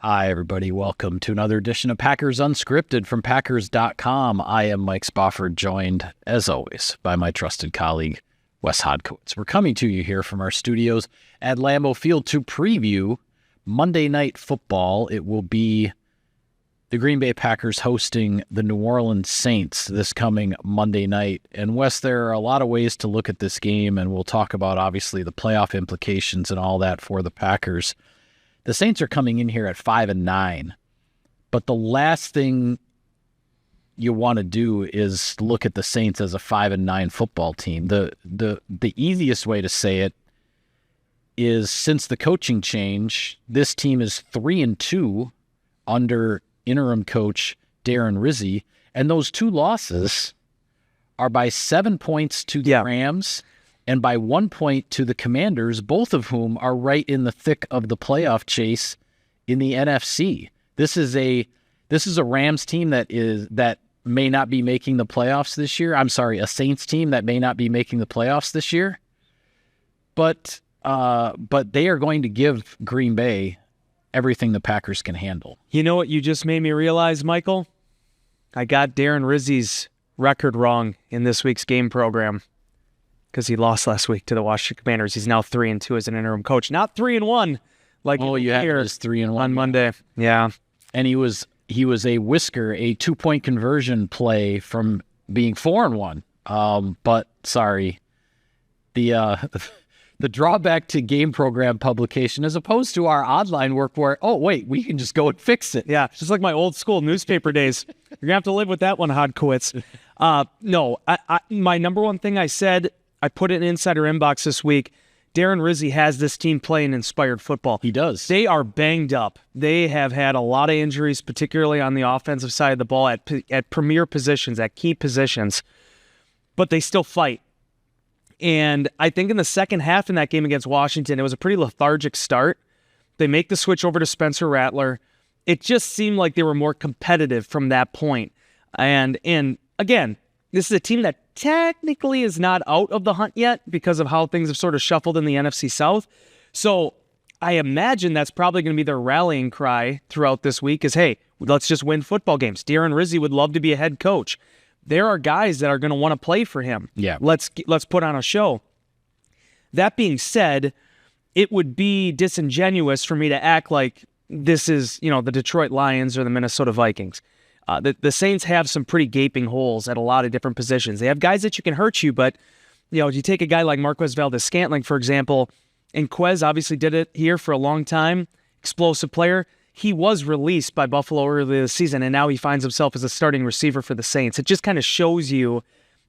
Hi, everybody. Welcome to another edition of Packers Unscripted from Packers.com. I am Mike Spofford, joined, as always, by my trusted colleague, Wes Hodkowitz. We're coming to you here from our studios at Lambeau Field to preview Monday Night Football. It will be the Green Bay Packers hosting the New Orleans Saints this coming Monday night. And Wes, there are a lot of ways to look at this game, and we'll talk about, obviously, the playoff implications and all that for the Packers. The Saints are coming in here at 5-9, but the last thing you want to do is look at the Saints as a 5-9 football team. The easiest way to say it is, since the coaching change, this team is 3-2 under interim coach Darren Rizzi, and those two losses are by 7 points to the Rams and by 1 point to the Commanders, both of whom are right in the thick of the playoff chase in the NFC. This is a Rams team that may not be making the playoffs this year. I'm sorry, a Saints team that may not be making the playoffs this year. But they are going to give Green Bay everything the Packers can handle. You know what you just made me realize, Michael? I got Darren Rizzi's record wrong in this week's game program, because he lost last week to the Washington Commanders. He's now 3-2 as an interim coach, not 3-1 like you had his 3-1 on Monday. Yeah, and he was a whisker, a 2-point conversion play from being 4-1. But sorry, the drawback to game program publication, as opposed to our online work where, we can just go and fix it. Yeah, just like my old school newspaper days. You're gonna have to live with that one, Hodkowitz. No, my number one thing I said, I put it in Insider Inbox this week. Darren Rizzi has this team playing inspired football. He does. They are banged up. They have had a lot of injuries, particularly on the offensive side of the ball at premier positions, at key positions. But they still fight. And I think in the second half in that game against Washington, it was a pretty lethargic start. They make the switch over to Spencer Rattler. It just seemed like they were more competitive from that point. And again, this is a team that technically is not out of the hunt yet because of how things have sort of shuffled in the NFC South. So I imagine that's probably going to be their rallying cry throughout this week is, hey, let's just win football games. Darren Rizzi would love to be a head coach. There are guys that are going to want to play for him. Yeah. Let's put on a show. That being said, it would be disingenuous for me to act like this is, the Detroit Lions or the Minnesota Vikings. The Saints have some pretty gaping holes at a lot of different positions. They have guys that you can hurt you, but you take a guy like Marquez Valdes-Scantling, for example, and Quez obviously did it here for a long time, explosive player. He was released by Buffalo earlier this season, and now he finds himself as a starting receiver for the Saints. It just kind of shows you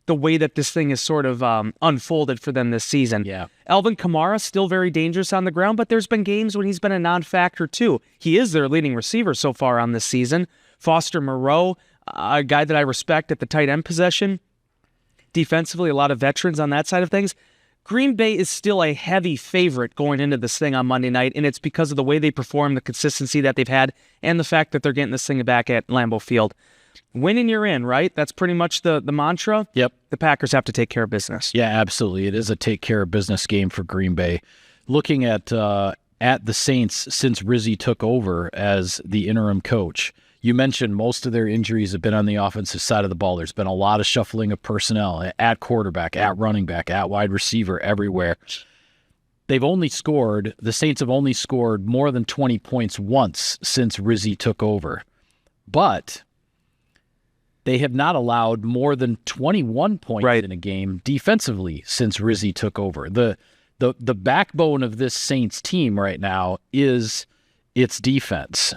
the way that this thing is sort of unfolded for them this season. Yeah. Alvin Kamara, still very dangerous on the ground, but there's been games when he's been a non-factor too. He is their leading receiver so far on this season. Foster Moreau, a guy that I respect at the tight end position. Defensively, a lot of veterans on that side of things. Green Bay is still a heavy favorite going into this thing on Monday night, and it's because of the way they perform, the consistency that they've had, and the fact that they're getting this thing back at Lambeau Field. Win and you're in, right? That's pretty much the mantra. Yep. The Packers have to take care of business. Yeah, absolutely. It is a take care of business game for Green Bay. Looking at the Saints since Rizzi took over as the interim coach, you mentioned most of their injuries have been on the offensive side of the ball. There's been a lot of shuffling of personnel at quarterback, at running back, at wide receiver, everywhere. The Saints have only scored more than 20 points once since Rizzi took over. But they have not allowed more than 21 points in a game defensively since Rizzi took over. The backbone of this Saints team right now is its defense.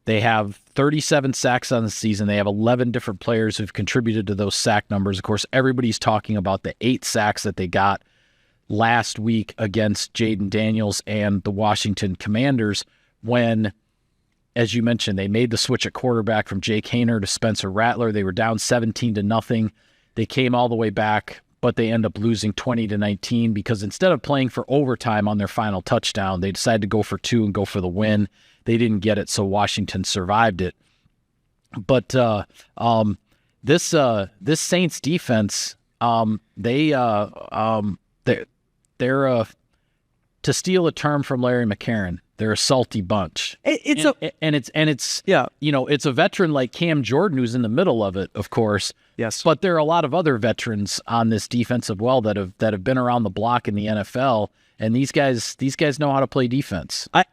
They have 37 sacks on the season. They have 11 different players who've contributed to those sack numbers. Of course, everybody's talking about the 8 sacks that they got last week against Jaden Daniels and the Washington Commanders when, as you mentioned, they made the switch at quarterback from Jake Haener to Spencer Rattler. They were down 17-0. They came all the way back, but they end up losing 20-19 because instead of playing for overtime on their final touchdown, they decided to go for 2 and go for the win. They didn't get it, so Washington survived it. But this Saints defense, they're to steal a term from Larry McCarron, They're a salty bunch. It's a veteran like Cam Jordan who's in the middle of it, of course. Yes. But there are a lot of other veterans on this defensive well that have been around the block in the NFL, and these guys know how to play defense. I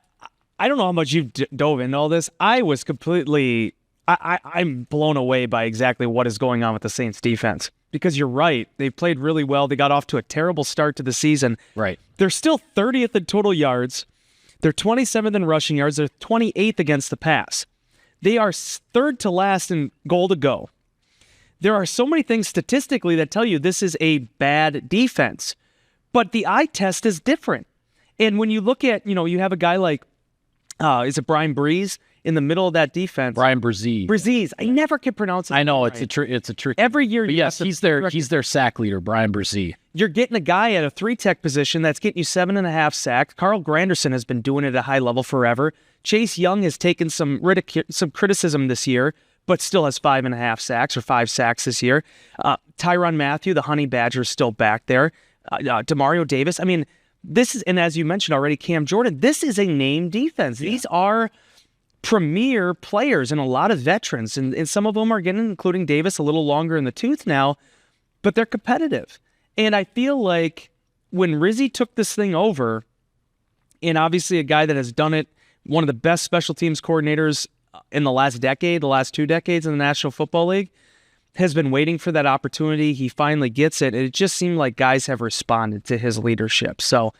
don't know how much you've dove into all this. I was completely I'm blown away by exactly what is going on with the Saints defense, because you're right. They played really well. They got off to a terrible start to the season. Right. They're still 30th in total yards. They're 27th in rushing yards. They're 28th against the pass. They are third to last in goal to go. There are so many things statistically that tell you this is a bad defense, but the eye test is different. And when you look at, you have a guy like, is it Brian Breeze in the middle of that defense? Brian Brzee. Breeze. I never can pronounce it. I know right. it's a trick. Every year, but yes, he's their sack leader, Brian Brzee. You're getting a guy at a 3-tech position that's getting you 7.5 sacks. Carl Granderson has been doing it at a high level forever. Chase Young has taken some criticism this year, but still has 5.5 sacks or 5 sacks this year. Tyrann Mathieu, the Honey Badger, is still back there. Demario Davis. I mean, this is, and as you mentioned already, Cam Jordan, this is a name defense. Yeah. These are premier players and a lot of veterans, and some of them are getting, including Davis, a little longer in the tooth now, but they're competitive. And I feel like when Rizzi took this thing over, and obviously a guy that has done it, one of the best special teams coordinators in the last 2 decades in the National Football League, has been waiting for that opportunity. He finally gets it, and it just seemed like guys have responded to his leadership. So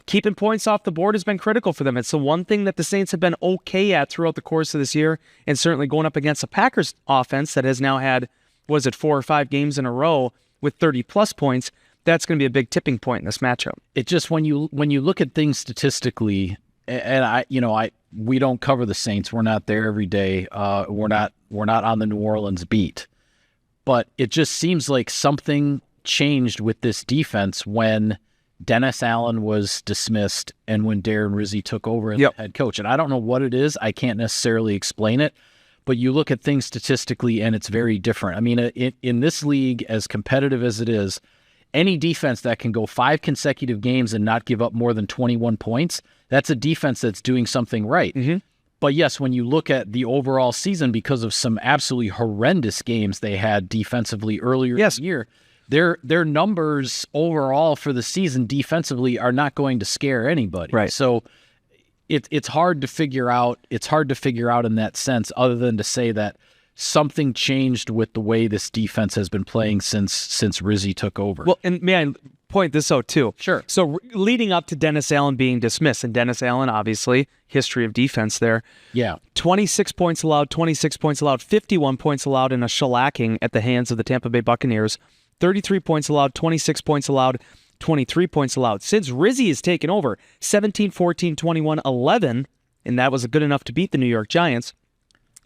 keeping points off the board has been critical for them. It's the one thing that the Saints have been okay at throughout the course of this year, and certainly going up against a Packers offense that has now had, 4 or 5 games in a row with 30-plus points. That's going to be a big tipping point in this matchup. It just, when you look at things statistically, and we don't cover the Saints. We're not there every day. We're not on the New Orleans beat. But it just seems like something changed with this defense when Dennis Allen was dismissed and when Darren Rizzi took over as the head coach. And I don't know what it is. I can't necessarily explain it. But you look at things statistically, and it's very different. I mean, in this league, as competitive as it is, any defense that can go 5 consecutive games and not give up more than 21 points, that's a defense that's doing something right. Mm-hmm. But yes, when you look at the overall season, because of some absolutely horrendous games they had defensively earlier in the year, their numbers overall for the season defensively are not going to scare anybody. Right. So it's hard to figure out. It's hard to figure out in that sense, other than to say that something changed with the way this defense has been playing since Rizzi took over. Well, and may I point this out too? Sure. So leading up to Dennis Allen being dismissed, and Dennis Allen, obviously, history of defense there. Yeah. 26 points allowed, 51 points allowed in a shellacking at the hands of the Tampa Bay Buccaneers. 33 points allowed, 26 points allowed, 23 points allowed. Since Rizzi has taken over, 17, 14, 21, 11, and that was good enough to beat the New York Giants.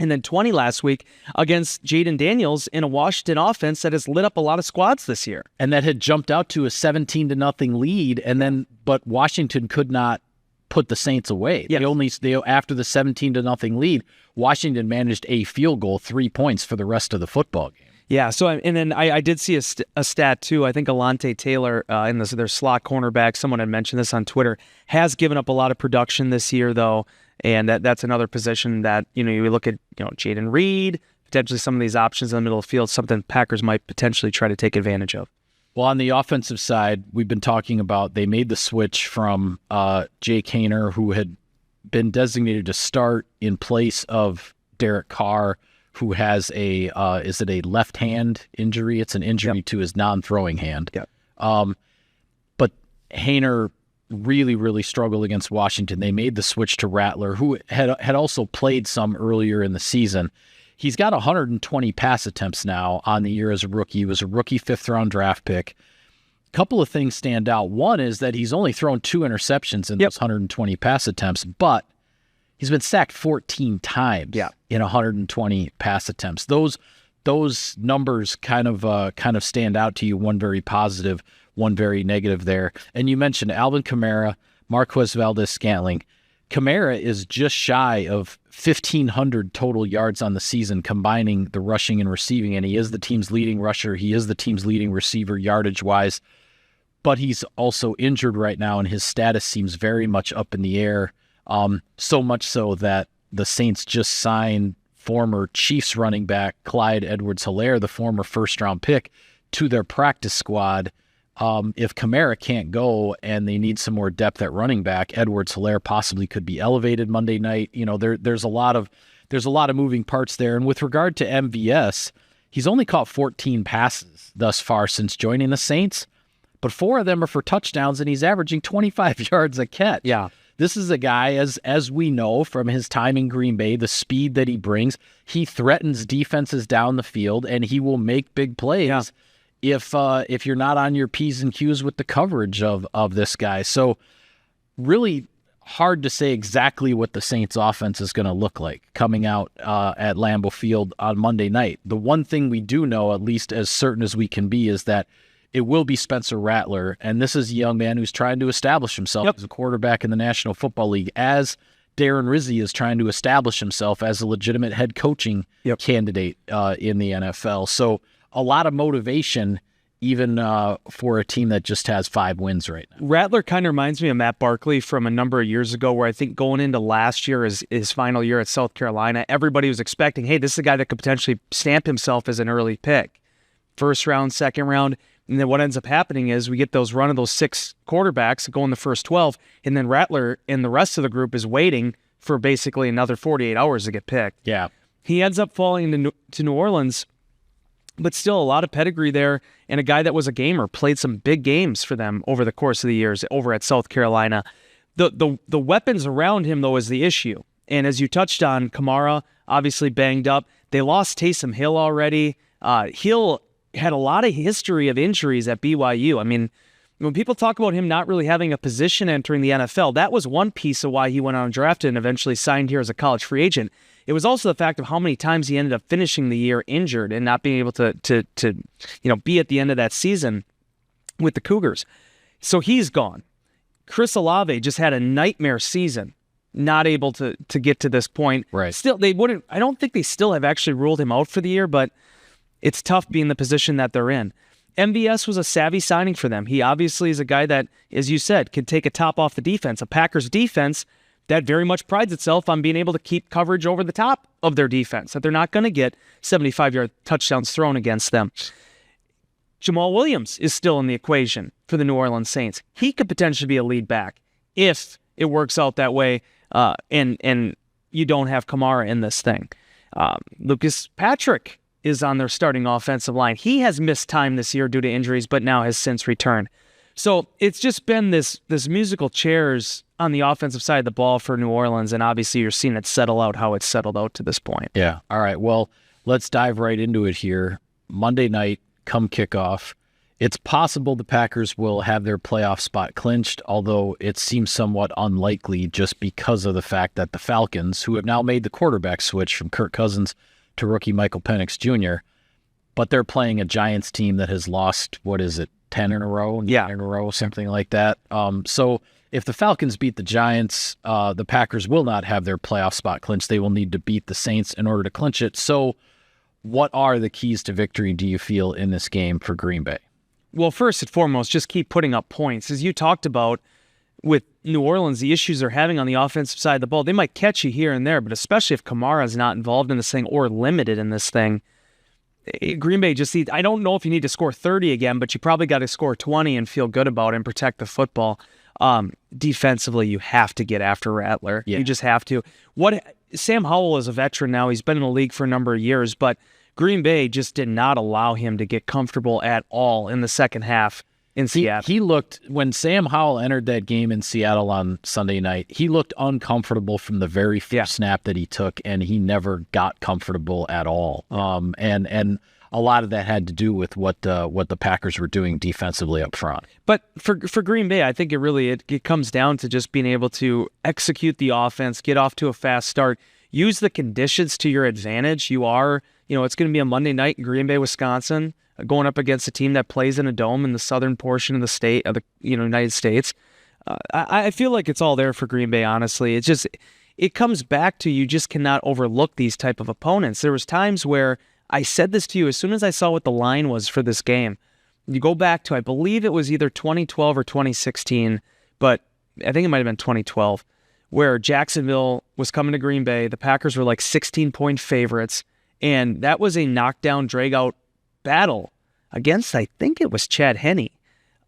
And then 20 last week against Jaden Daniels in a Washington offense that has lit up a lot of squads this year. And that had jumped out to a 17-0 lead, but Washington could not put the Saints away. Yes. They after the 17-0 lead, Washington managed a field goal, 3 points for the rest of the football game. Yeah, so and then I did see a stat too. I think Alante Taylor, in their slot cornerback, someone had mentioned this on Twitter, has given up a lot of production this year though, and that's another position that you look at Jaden Reed, potentially some of these options in the middle of the field, something Packers might potentially try to take advantage of. Well, on the offensive side, we've been talking about they made the switch from Jake Haener, who had been designated to start in place of Derek Carr, who has is it a left hand injury? It's an injury to his non-throwing hand. Yep. But Haener really, really struggled against Washington. They made the switch to Rattler, who had also played some earlier in the season. He's got 120 pass attempts now on the year as a rookie. He was a rookie 5th-round draft pick. A couple of things stand out. One is that he's only thrown 2 interceptions in those 120 pass attempts, but he's been sacked 14 times in 120 pass attempts. Those numbers kind of stand out to you, one very positive, one very negative there. And you mentioned Alvin Kamara, Marquez Valdes-Scantling. Kamara is just shy of 1,500 total yards on the season, combining the rushing and receiving, and he is the team's leading rusher. He is the team's leading receiver yardage-wise, but he's also injured right now, and his status seems very much up in the air. So much so that the Saints just signed former Chiefs running back Clyde Edwards-Helaire, the former first-round pick, to their practice squad. If Kamara can't go and they need some more depth at running back, Edwards-Helaire possibly could be elevated Monday night. There's a lot of moving parts there. And with regard to MVS, he's only caught 14 passes thus far since joining the Saints, but 4 of them are for touchdowns, and he's averaging 25 yards a catch. Yeah. This is a guy, as we know from his time in Green Bay, the speed that he brings, he threatens defenses down the field, and he will make big plays if you're not on your P's and Q's with the coverage of this guy. So really hard to say exactly what the Saints offense is going to look like coming out at Lambeau Field on Monday night. The one thing we do know, at least as certain as we can be, is that it will be Spencer Rattler, and this is a young man who's trying to establish himself as a quarterback in the National Football League, as Darren Rizzi is trying to establish himself as a legitimate head coaching candidate in the NFL. So a lot of motivation, even for a team that just has 5 wins right now. Rattler kind of reminds me of Matt Barkley from a number of years ago, where I think going into last year, his final year at South Carolina, everybody was expecting, hey, this is a guy that could potentially stamp himself as an early pick. First round, second round. And then what ends up happening is we get those 6 quarterbacks that go in the first 12, and then Rattler and the rest of the group is waiting for basically another 48 hours to get picked. Yeah. He ends up falling to New Orleans, but still a lot of pedigree there, and a guy that was a gamer, played some big games for them over the course of the years over at South Carolina. The weapons around him, though, is the issue. And as you touched on, Kamara, obviously banged up. They lost Taysom Hill already. Hill had a lot of history of injuries at BYU. I mean, when people talk about him not really having a position entering the NFL, that was one piece of why he went undrafted and eventually signed here as a college free agent. It was also the fact of how many times he ended up finishing the year injured and not being able to be at the end of that season with the Cougars. So he's gone. Chris Olave just had a nightmare season, not able to get to this point. Right. Still, I don't think they still have actually ruled him out for the year, but it's tough being the position that they're in. MVS was a savvy signing for them. He obviously is a guy that, as you said, can take a top off the defense. A Packers defense that very much prides itself on being able to keep coverage over the top of their defense, that they're not going to get 75-yard touchdowns thrown against them. Jamal Williams is still in the equation for the New Orleans Saints. He could potentially be a lead back if it works out that way, and you don't have Kamara in this thing. Lucas Patrick is on their starting offensive line. He has missed time this year due to injuries, but now has since returned. So it's just been this musical chairs on the offensive side of the ball for New Orleans, and obviously you're seeing it settle out how it's settled out to this point. Yeah. All right. Well, let's dive right into it here. Monday night, come kickoff. It's possible the Packers will have their playoff spot clinched, although it seems somewhat unlikely just because of the fact that the Falcons, who have now made the quarterback switch from Kirk Cousins to rookie Michael Penix Jr., but they're playing a Giants team that has lost, 10 in a row? Yeah. 9 in a row, something like that. So if the Falcons beat the Giants, the Packers will not have their playoff spot clinched. They will need to beat the Saints in order to clinch it. So what are the keys to victory, do you feel, in this game for Green Bay? Well, first and foremost, just keep putting up points. As you talked about with New Orleans, the issues they're having on the offensive side of the ball, they might catch you here and there, but especially if Kamara is not involved in this thing or limited in this thing, Green Bay just needs, I don't know if you need to score 30 again, but you probably got to score 20 and feel good about it and protect the football. Defensively, you have to get after Rattler. Yeah. You just have to. Sam Howell is a veteran now. He's been in the league for a number of years, but Green Bay just did not allow him to get comfortable at all in the second half in Seattle. He looked, when Sam Howell entered that game in Seattle on Sunday night, he looked uncomfortable from the very first snap that he took, and he never got comfortable at all. And a lot of that had to do with what the Packers were doing defensively up front. But for Green Bay, I think it comes down to just being able to execute the offense, get off to a fast start, use the conditions to your advantage. It's going to be a Monday night in Green Bay, Wisconsin, going up against a team that plays in a dome in the southern portion of the state of the United States. I feel like it's all there for Green Bay, honestly. It comes back to you just cannot overlook these type of opponents. There was times where I said this to you as soon as I saw what the line was for this game. You go back to, I believe it was either 2012 or 2016, but I think it might have been 2012, where Jacksonville was coming to Green Bay. The Packers were like 16-point favorites, and that was a knockdown, drag-out battle against, I think it was Chad Henne.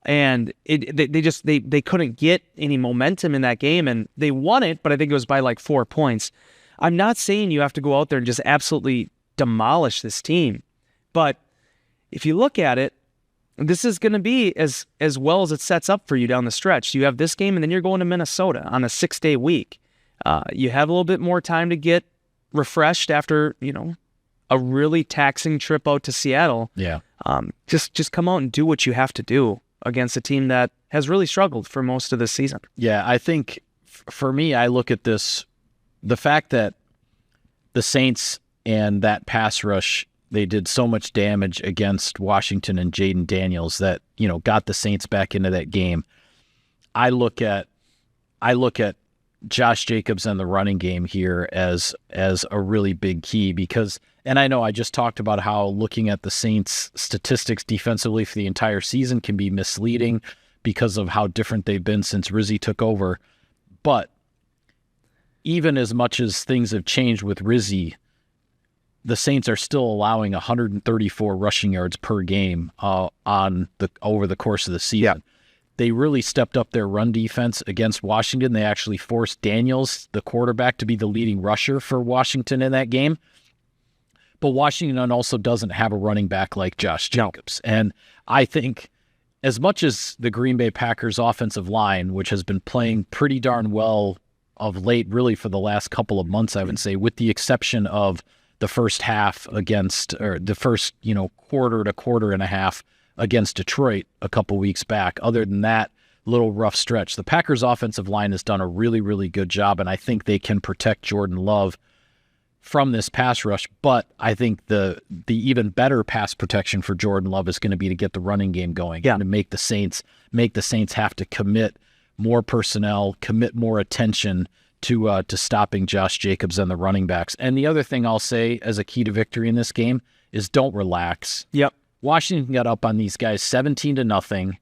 And they couldn't get any momentum in that game, and they won it, but I think it was by like 4 points. I'm not saying you have to go out there and just absolutely demolish this team, but if you look at it, this is going to be as well as it sets up for you down the stretch. You have this game, and then you're going to Minnesota on a 6-day week. You have a little bit more time to get refreshed after, a really taxing trip out to Seattle. Yeah. Just come out and do what you have to do against a team that has really struggled for most of this season. Yeah, I think for me, I look at this, the fact that the Saints and that pass rush, they did so much damage against Washington and Jaden Daniels that, got the Saints back into that game. I look at Josh Jacobs and the running game here as a really big key because, and I know I just talked about how looking at the Saints statistics defensively for the entire season can be misleading because of how different they've been since Rizzi took over. But even as much as things have changed with Rizzi, the Saints are still allowing 134 rushing yards per game over the course of the season. Yeah. They really stepped up their run defense against Washington. They actually forced Daniels, the quarterback, to be the leading rusher for Washington in that game. But Washington also doesn't have a running back like Josh Jacobs. No. And I think as much as the Green Bay Packers offensive line, which has been playing pretty darn well of late, really for the last couple of months, I would say, with the exception of the first half the first, quarter to quarter and a half against Detroit a couple weeks back. Other than that little rough stretch, the Packers offensive line has done a really, really good job, and I think they can protect Jordan Love from this pass rush. But I think the even better pass protection for Jordan Love is going to be to get the running game going and to make the Saints have to commit more personnel, commit more attention to stopping Josh Jacobs and the running backs. And the other thing I'll say as a key to victory in this game is don't relax. Yep. Washington got up on these guys 17-0,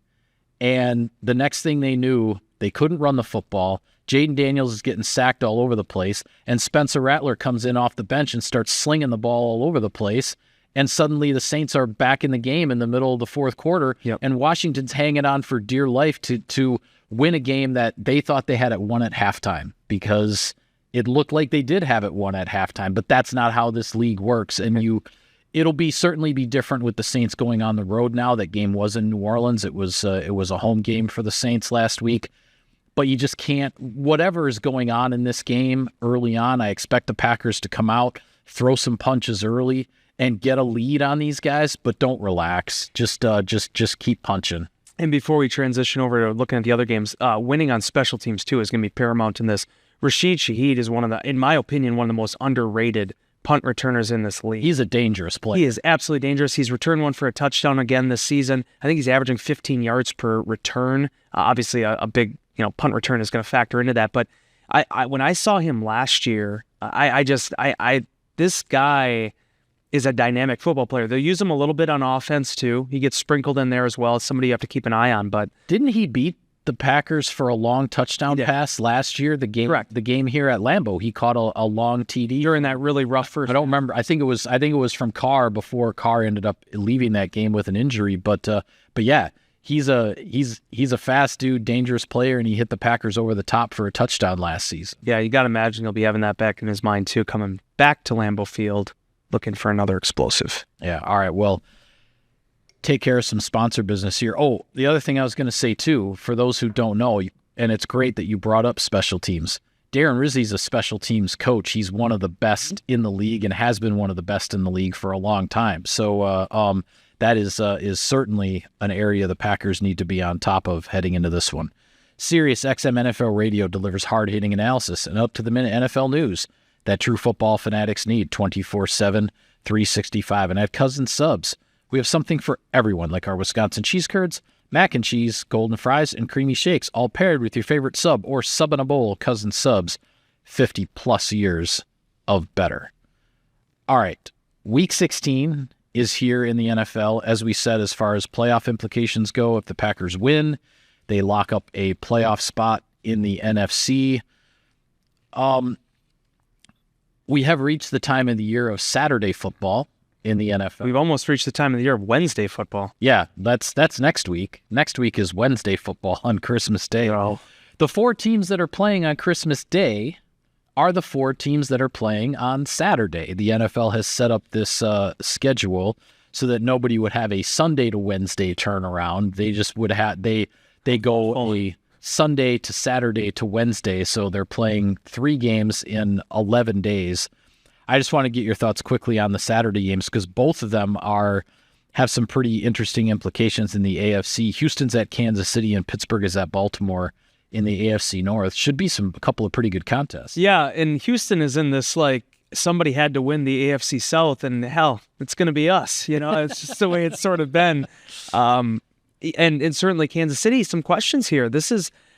and the next thing they knew, they couldn't run the football. Jaden Daniels is getting sacked all over the place, and Spencer Rattler comes in off the bench and starts slinging the ball all over the place, and suddenly the Saints are back in the game in the middle of the fourth quarter, and Washington's hanging on for dear life to win a game that they thought they had it won at halftime, because it looked like they did have it won at halftime, but that's not how this league works, and it'll certainly be different with the Saints going on the road now. That game was in New Orleans. It was a home game for the Saints last week. But you just can't, whatever is going on in this game early on, I expect the Packers to come out, throw some punches early, and get a lead on these guys, but don't relax. Just keep punching. And before we transition over to looking at the other games, winning on special teams too is going to be paramount in this. Rashid Shaheed is in my opinion, one of the most underrated punt returners in this league. He's a dangerous player. He is absolutely dangerous. He's returned one for a touchdown again this season. I think he's averaging 15 yards per return. Obviously, a big punt return is going to factor into that. But I when I saw him last year, this guy is a dynamic football player. They'll use him a little bit on offense too. He gets sprinkled in there as well. It's somebody you have to keep an eye on. But didn't he beat the Packers for a long touchdown pass last year? Correct. The game here at Lambeau, he caught a long TD during that really rough first. I don't remember. I think it was from Carr before Carr ended up leaving that game with an injury. But yeah, he's a fast dude, dangerous player, and he hit the Packers over the top for a touchdown last season. Yeah, you got to imagine he'll be having that back in his mind too, coming back to Lambeau Field, looking for another explosive. Yeah. All right. Well, take care of some sponsor business here. Oh, the other thing I was going to say too, for those who don't know, and it's great that you brought up special teams. Darren Rizzi's a special teams coach. He's one of the best in the league and has been one of the best in the league for a long time. So that is certainly an area the Packers need to be on top of heading into this one. Sirius XM NFL Radio delivers hard-hitting analysis and up-to-the-minute NFL news that true football fanatics need 24/7, 365. And at Cousin Subs, we have something for everyone, like our Wisconsin cheese curds, mac and cheese, golden fries, and creamy shakes, all paired with your favorite sub or sub in a bowl. Cousin Subs, 50-plus years of better. All right, Week 16 is here in the NFL. As we said, as far as playoff implications go, if the Packers win, they lock up a playoff spot in the NFC. We have reached the time of the year of Saturday football in the NFL. We've almost reached the time of the year of Wednesday football. Yeah, that's next week. Next week is Wednesday football on Christmas Day. Oh. The 4 teams that are playing on Christmas Day are the 4 teams that are playing on Saturday. The NFL has set up this schedule so that nobody would have a Sunday to Wednesday turnaround. They just would have they go a Sunday to Saturday to Wednesday, so they're playing 3 games in 11 days. I just want to get your thoughts quickly on the Saturday games because both of them have some pretty interesting implications in the AFC. Houston's at Kansas City and Pittsburgh is at Baltimore in the AFC North. Should be a couple of pretty good contests. Yeah, and Houston is in this, like, somebody had to win the AFC South, and hell, it's going to be us. It's just the way it's sort of been. And certainly Kansas City, some questions here.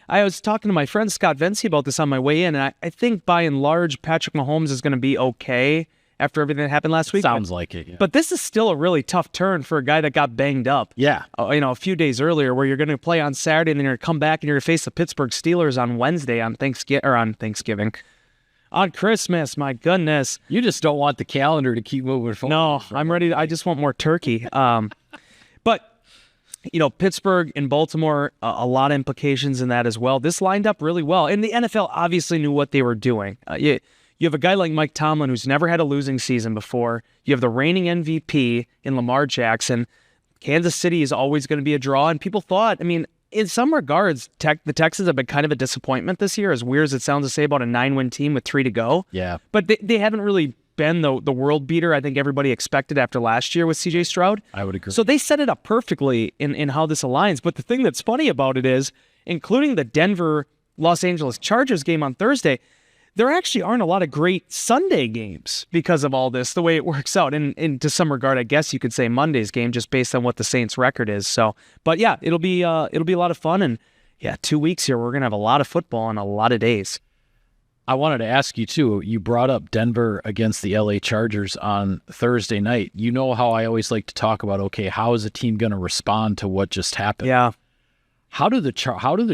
I was talking to my friend Scott Vency about this on my way in, and I think by and large, Patrick Mahomes is going to be okay after everything that happened last week. Sounds like it, yeah. But this is still a really tough turn for a guy that got banged up. Yeah. A few days earlier, where you're going to play on Saturday and then you're going to come back and you're going to face the Pittsburgh Steelers on Wednesday on Thanksgiving. On Christmas, my goodness. You just don't want the calendar to keep moving forward. No, I'm ready. I just want more turkey. But Pittsburgh and Baltimore, a lot of implications in that as well. This lined up really well. And the NFL obviously knew what they were doing. You have a guy like Mike Tomlin who's never had a losing season before. You have the reigning MVP in Lamar Jackson. Kansas City is always going to be a draw. And people thought, in some regards, the Texans have been kind of a disappointment this year, as weird as it sounds to say about a 9-win team with 3 to go. Yeah. But they haven't really been the world beater I think everybody expected after last year with C.J. Stroud. I would agree. So they set it up perfectly in how this aligns. But the thing that's funny about it is, including the Denver-Los Angeles Chargers game on Thursday, there actually aren't a lot of great Sunday games because of all this, the way it works out. And to some regard, I guess you could say Monday's game just based on what the Saints' record is. So, but yeah, it'll be a lot of fun. And yeah, 2 weeks here, we're going to have a lot of football in a lot of days. I wanted to ask you, too, you brought up Denver against the LA Chargers on Thursday night. You know how I always like to talk about, okay, how is a team going to respond to what just happened? Yeah. How do the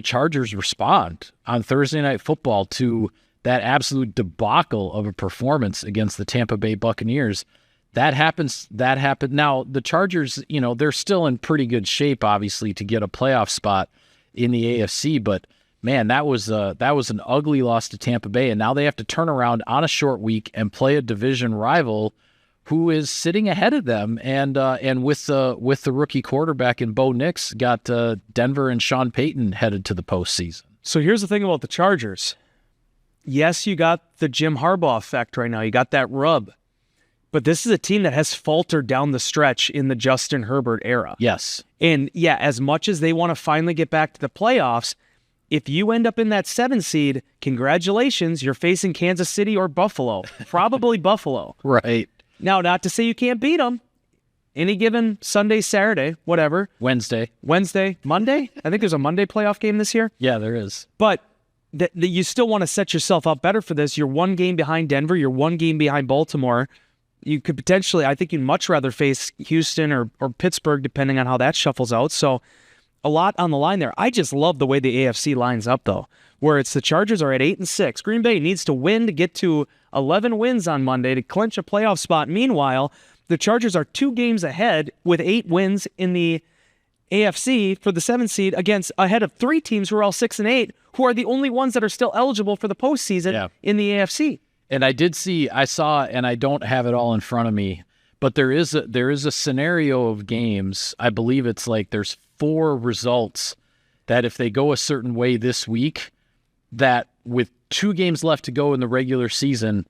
Chargers respond on Thursday Night Football to that absolute debacle of a performance against the Tampa Bay Buccaneers? That happened. Now, the Chargers, they're still in pretty good shape, obviously, to get a playoff spot in the AFC, but man, that was an ugly loss to Tampa Bay, and now they have to turn around on a short week and play a division rival who is sitting ahead of them, and with the rookie quarterback in Bo Nix, got Denver and Sean Payton headed to the postseason. So here's the thing about the Chargers. Yes, you got the Jim Harbaugh effect right now. You got that rub. But this is a team that has faltered down the stretch in the Justin Herbert era. Yes. And yeah, as much as they want to finally get back to the playoffs, if you end up in that 7 seed, congratulations, you're facing Kansas City or Buffalo. Probably Buffalo. Right. Now, not to say you can't beat them. Any given Sunday, Saturday, whatever. Wednesday, Monday? I think there's a Monday playoff game this year. Yeah, there is. But you still want to set yourself up better for this. You're 1 game behind Denver. You're 1 game behind Baltimore. You could potentially, I think you'd much rather face Houston or Pittsburgh, depending on how that shuffles out. So a lot on the line there. I just love the way the AFC lines up, though, where it's the Chargers are at 8-6. Green Bay needs to win to get to 11 wins on Monday to clinch a playoff spot. Meanwhile, the Chargers are 2 games ahead with 8 wins in the AFC for the 7 seed ahead of 3 teams who are all 6-8, who are the only ones that are still eligible for the postseason in the AFC. And I saw, and I don't have it all in front of me, but there is a scenario of games. I believe it's like there's 4 results that if they go a certain way this week, that with 2 games left to go in the regular season,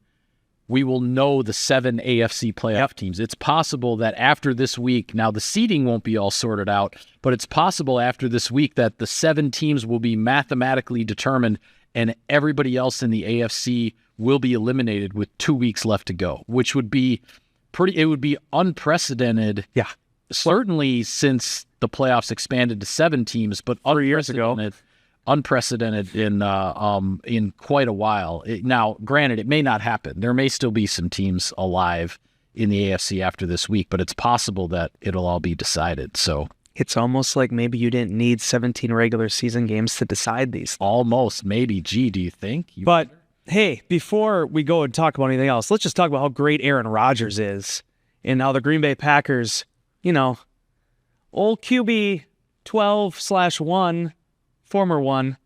we will know the 7 AFC playoff teams. It's possible that after this week, now the seeding won't be all sorted out, but it's possible after this week that the 7 teams will be mathematically determined and everybody else in the AFC will be eliminated with 2 weeks left to go, which would be it would be unprecedented. Yeah. Certainly since the playoffs expanded to 7 teams, but 3 years ago. Unprecedented in quite a while. Now, granted, it may not happen. There may still be some teams alive in the AFC after this week, but it's possible that it'll all be decided. So it's almost like maybe you didn't need 17 regular season games to decide these. Almost, maybe. Gee, do you think? But hey, before we go and talk about anything else, let's just talk about how great Aaron Rodgers is and how the Green Bay Packers, old QB 12/1, former one,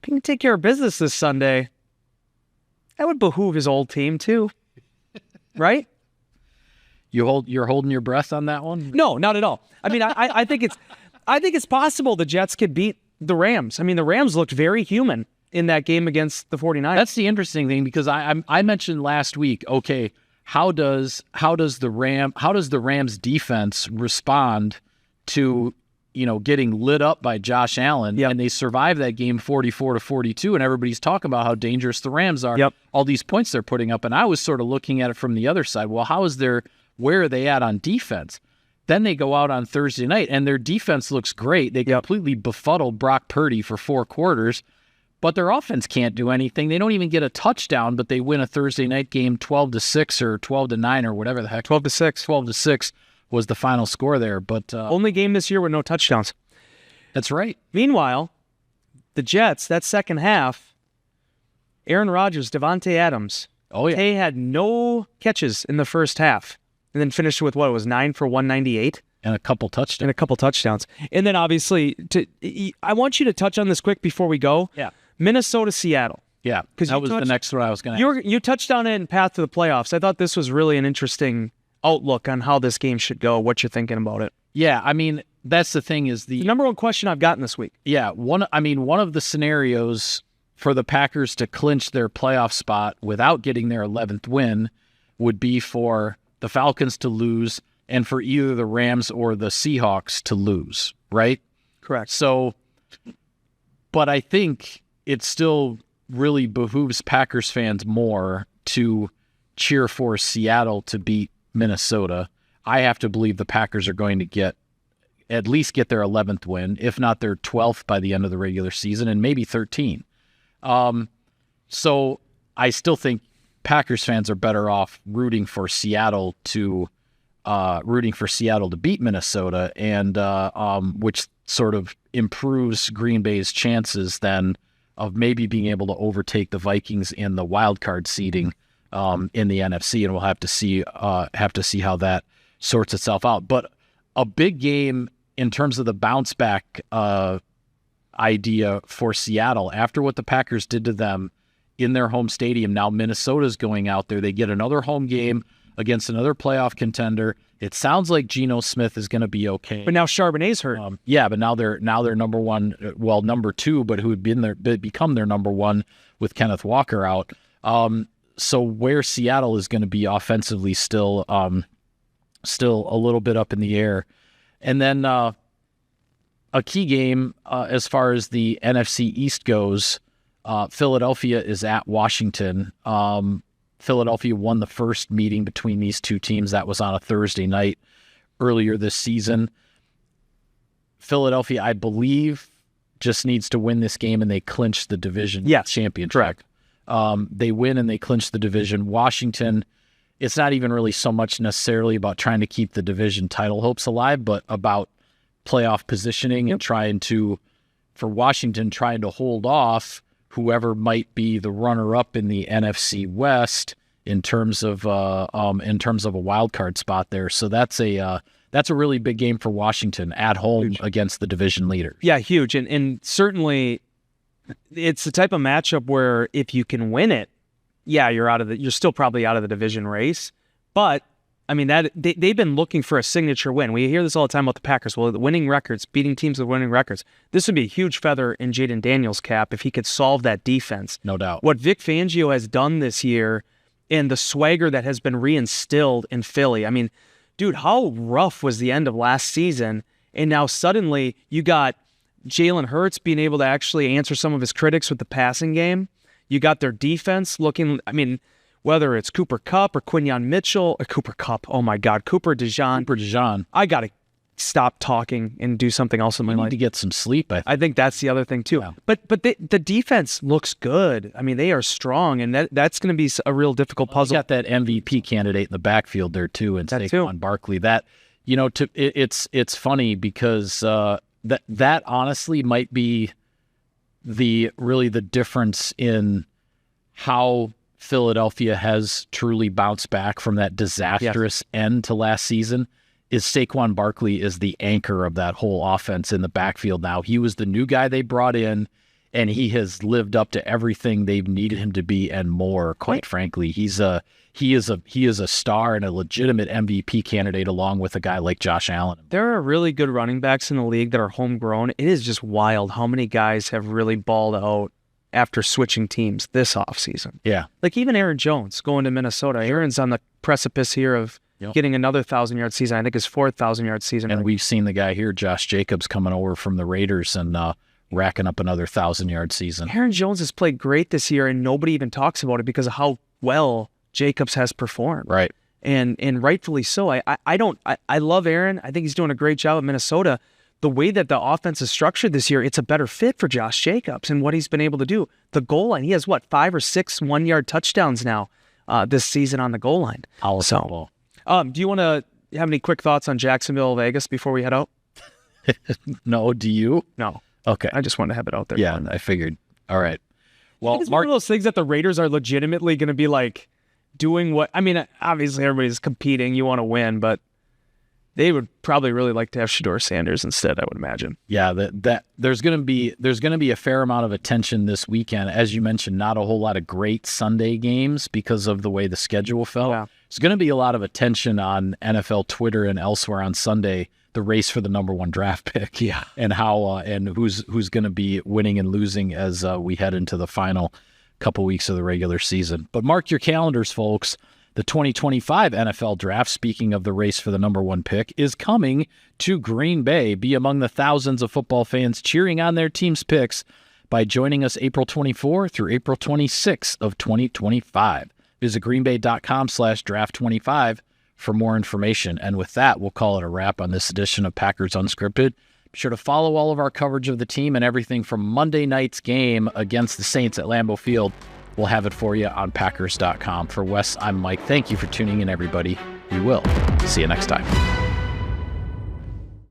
can take care of business this Sunday. That would behoove his old team too, right? You're holding your breath on that one? No, not at all. I mean, I think it's possible the Jets could beat the Rams. I mean, the Rams looked very human in that game against the 49ers. That's the interesting thing, because I mentioned last week, okay, how does the Rams defense respond to getting lit up by Josh Allen? Yep. And they survive that game 44-42, and everybody's talking about how dangerous the Rams are. Yep. All these points they're putting up, and I was sort of looking at it from the other side. Well, where are they at on defense? Then they go out on Thursday night, and their defense looks great. They completely befuddled Brock Purdy for 4 quarters, but their offense can't do anything. They don't even get a touchdown, but they win a Thursday night game 12-6 or 12-9 or whatever the heck. 12-6. 12-6 was the final score there. But only game this year with no touchdowns. That's right. Meanwhile, the Jets, that second half, Aaron Rodgers, Devontae Adams, they had no catches in the first half. And then finished with 9 for 198. And a couple touchdowns. And then obviously, I want you to touch on this quick before we go. Yeah. Minnesota, Seattle. Yeah, because that was the next one I was going to. You touched on it in path to the playoffs. I thought this was really an interesting outlook on how this game should go, what you're thinking about it. Yeah, I mean, that's the thing is the number one question I've gotten this week. Yeah, one of the scenarios for the Packers to clinch their playoff spot without getting their 11th win would be for the Falcons to lose and for either the Rams or the Seahawks to lose, right? Correct. So, but I think it still really behooves Packers fans more to cheer for Seattle to beat Minnesota. I have to believe the Packers are going to at least get their 11th win, if not their 12th by the end of the regular season, and maybe 13. So I still think Packers fans are better off rooting for Seattle to beat Minnesota, and which sort of improves Green Bay's chances then of maybe being able to overtake the Vikings in the wild card seeding in the NFC, and we'll have to see how that sorts itself out. But a big game in terms of the bounce back idea for Seattle after what the Packers did to them in their home stadium. Now Minnesota's going out there. They get another home game against another playoff contender. It sounds like Geno Smith is going to be okay. But now Charbonnet's hurt. But now they're number one, number two, but who had become their number one with Kenneth Walker out. So where Seattle is going to be offensively still a little bit up in the air. And then a key game as far as the NFC East goes, Philadelphia is at Washington. Philadelphia won the first meeting between these two teams. That was on a Thursday night earlier this season. Philadelphia, I believe, just needs to win this game and they clinch the division championship. Correct. They win and they clinch the division. Washington, it's not even really so much necessarily about trying to keep the division title hopes alive, but about playoff positioning and trying to hold off whoever might be the runner-up in the NFC West in terms of a wild card spot there. So that's a really big game for Washington at home against the division leaders. Yeah, huge, and certainly it's the type of matchup where if you can win it, you're still probably out of the division race. But I mean that they've been looking for a signature win. We hear this all the time about the Packers. Well, the winning records, beating teams with winning records. This would be a huge feather in Jaden Daniels' cap if he could solve that defense. No doubt. What Vic Fangio has done this year and the swagger that has been reinstilled in Philly. I mean, dude, how rough was the end of last season? And now suddenly you got Jalen Hurts being able to actually answer some of his critics with the passing game. You got their defense looking, I mean, whether it's Cooper Kupp or Quinyon Mitchell, or Cooper Kupp, oh my God, Cooper DeJean. I got to stop talking and do something else in my life. Need to get some sleep, I think that's the other thing too. Yeah. But the defense looks good. I mean, they are strong, and that's going to be a real difficult puzzle. You got that MVP candidate in the backfield there too, and Saquon Barkley. That, it's funny because that honestly might be the difference in how Philadelphia has truly bounced back from that disastrous end to last season is Saquon Barkley is the anchor of that whole offense in the backfield now. He was the new guy they brought in, and he has lived up to everything they've needed him to be and more, quite frankly. He is a star and a legitimate MVP candidate along with a guy like Josh Allen. There are really good running backs in the league that are homegrown. It is just wild how many guys have really balled out after switching teams this offseason. Yeah. Like even Aaron Jones going to Minnesota. Aaron's on the precipice here of getting another 1,000-yard season. I think his 4th 1,000-yard season. And we've seen the guy here, Josh Jacobs, coming over from the Raiders and racking up another 1,000-yard season. Aaron Jones has played great this year, and nobody even talks about it because of how well Jacobs has performed. Right. And rightfully so. I love Aaron. I think he's doing a great job at Minnesota. The way that the offense is structured this year, it's a better fit for Josh Jacobs and what he's been able to do. The goal line, he has 5 or 6 1-yard touchdowns now this season on the goal line. So, do you want to have any quick thoughts on Jacksonville, Vegas before we head out? No, do you? No. Okay. I just wanted to have it out there. Yeah, I figured. All right. Well, it's one of those things that the Raiders are legitimately going to be like doing what, I mean, obviously everybody's competing. You want to win, but they would probably really like to have Shedeur Sanders instead, I would imagine. Yeah, that there's going to be a fair amount of attention this weekend. As you mentioned, not a whole lot of great Sunday games because of the way the schedule fell. Yeah. There's going to be a lot of attention on NFL Twitter and elsewhere on Sunday, the race for the number 1 draft pick. Yeah. And how and who's going to be winning and losing as we head into the final couple weeks of the regular season. But mark your calendars, folks. The 2025 NFL Draft, speaking of the race for the number 1 pick, is coming to Green Bay. Be among the thousands of football fans cheering on their team's picks by joining us April 24 through April 26 of 2025. Visit greenbay.com/draft25 for more information. And with that, we'll call it a wrap on this edition of Packers Unscripted. Be sure to follow all of our coverage of the team and everything from Monday night's game against the Saints at Lambeau Field. We'll have it for you on Packers.com. For Wes, I'm Mike. Thank you for tuning in, everybody. We will see you next time.